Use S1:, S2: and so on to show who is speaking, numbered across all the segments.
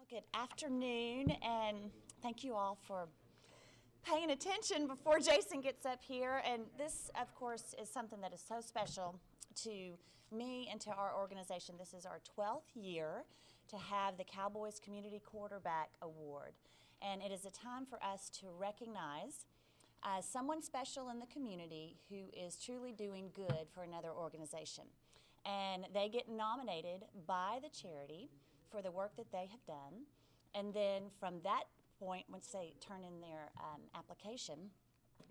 S1: Good afternoon, and thank you all for paying attention before Jason gets up here. And this, of course, is something that is so special to me and to our organization. This is our 12th year to have the Cowboys Community Quarterback Award. And it is a time for us to recognize someone special in the community who is truly doing good for another organization. And they get nominated by the charity for the work that they have done. And then from that point, once they turn in their application,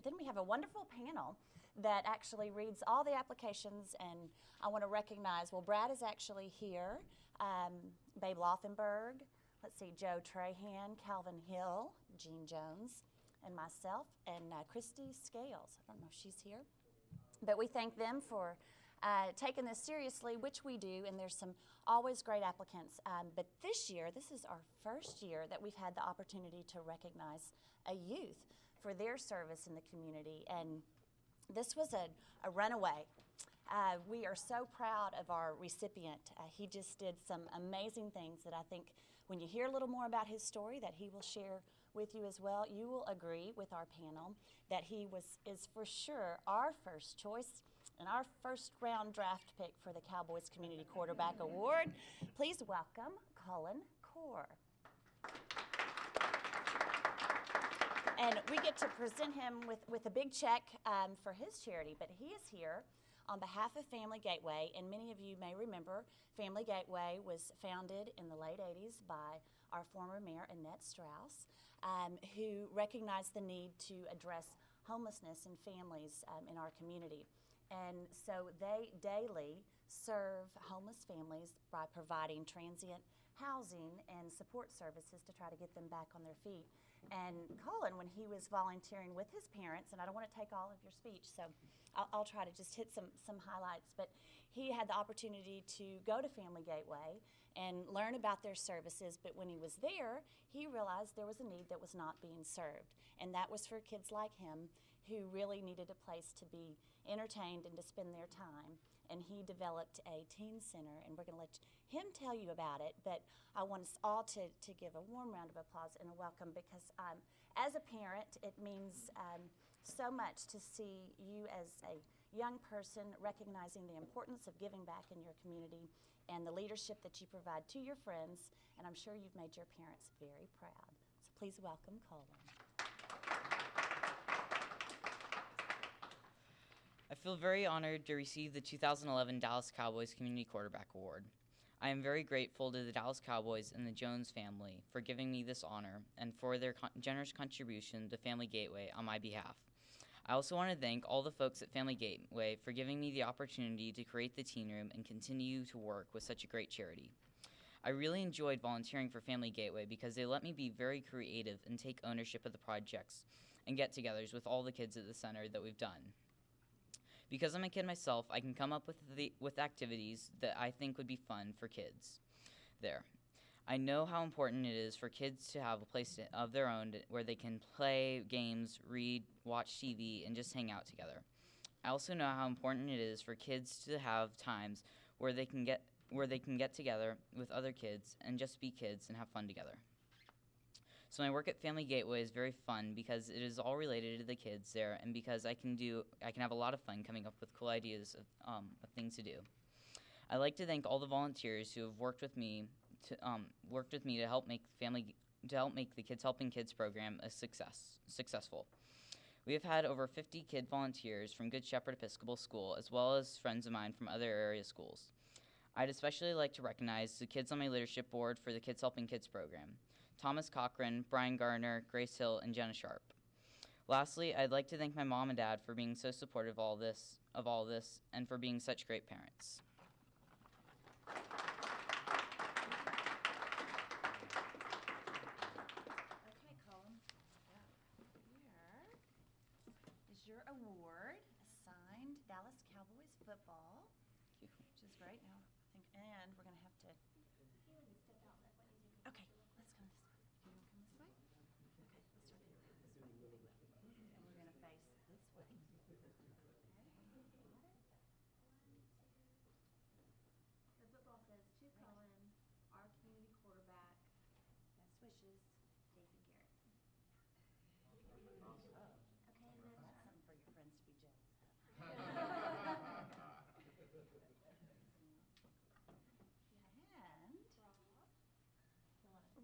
S1: then we have a wonderful panel that actually reads all the applications. And I want to recognize, well, Brad is actually here, Babe Lothenberg, let's see, Joe Trahan, Calvin Hill, Gene Jones, and myself, and Christy Scales. I don't know if she's here. But we thank them for taking this seriously, which we do, and there's some always great applicants. But this year, this is our first year that we've had the opportunity to recognize a youth for their service in the community, and this was a runaway. We are so proud of our recipient. He just did some amazing things that I think when you hear a little more about his story that he will share with you as well, you will agree with our panel that he is for sure our first choice and our first round draft pick for the Cowboys Community Quarterback Award. Please welcome Cullen Core. And we get to present him with a big check for his charity, but he is here on behalf of Family Gateway, and many of you may remember Family Gateway was founded in the late 80s by our former mayor, Annette Strauss, who recognized the need to address homelessness in families in our community. And so they daily serve homeless families by providing transient housing and support services to try to get them back on their feet. And Colin, when he was volunteering with his parents, and I don't want to take all of your speech, so I'll try to just hit some highlights, but he had the opportunity to go to Family Gateway and learn about their services, but when he was there, he realized there was a need that was not being served, and that was for kids like him who really needed a place to be entertained and to spend their time. And he developed a teen center, and we're going to let him tell you about it, but I want us all to give a warm round of applause and a welcome, because as a parent, it means so much to see you as a young person recognizing the importance of giving back in your community and the leadership that you provide to your friends, and I'm sure you've made your parents very proud. So please welcome Colin.
S2: I feel very honored to receive the 2011 Dallas Cowboys Community Quarterback Award. I am very grateful to the Dallas Cowboys and the Jones family for giving me this honor and for their generous contribution to Family Gateway on my behalf. I also want to thank all the folks at Family Gateway for giving me the opportunity to create the teen room and continue to work with such a great charity. I really enjoyed volunteering for Family Gateway because they let me be very creative and take ownership of the projects and get-togethers with all the kids at the center that we've done. Because I'm a kid myself, I can come up with activities that I think would be fun for kids there. I know how important it is for kids to have a place of their own where they can play games, read, watch TV, and just hang out together. I also know how important it is for kids to have times where they can get together with other kids and just be kids and have fun together. So my work at Family Gateway is very fun because it is all related to the kids there, and because I can have a lot of fun coming up with cool ideas of things to do. I'd like to thank all the volunteers who have worked with me to help make the Kids Helping Kids program a successful. We have had over 50 kid volunteers from Good Shepherd Episcopal School, as well as friends of mine from other area schools. I'd especially like to recognize the kids on my leadership board for the Kids Helping Kids program: Thomas Cochran, Brian Garner, Grace Hill, and Jenna Sharp. Lastly, I'd like to thank my mom and dad for being so supportive of all this, and for being such great parents.
S1: Okay, Colin, here is your award, assigned Dallas Cowboys football, which is great. Now, and we're going to have to. Okay, let's go this way. Can you come this way? Okay, let's start here. And we're going to face this way. Okay. The football says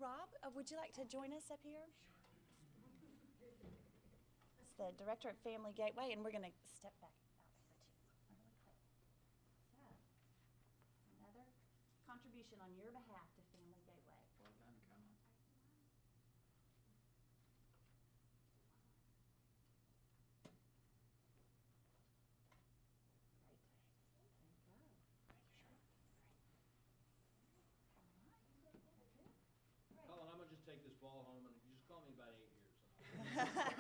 S1: Rob, would you like to join us up here? It's the director at Family Gateway, and we're going to step back out here too, really quick. So, another contribution on your behalf to Family Gateway.
S3: Well done, Colin.
S4: Colin, I'm gonna just take this ball home and you just call me about 8 years.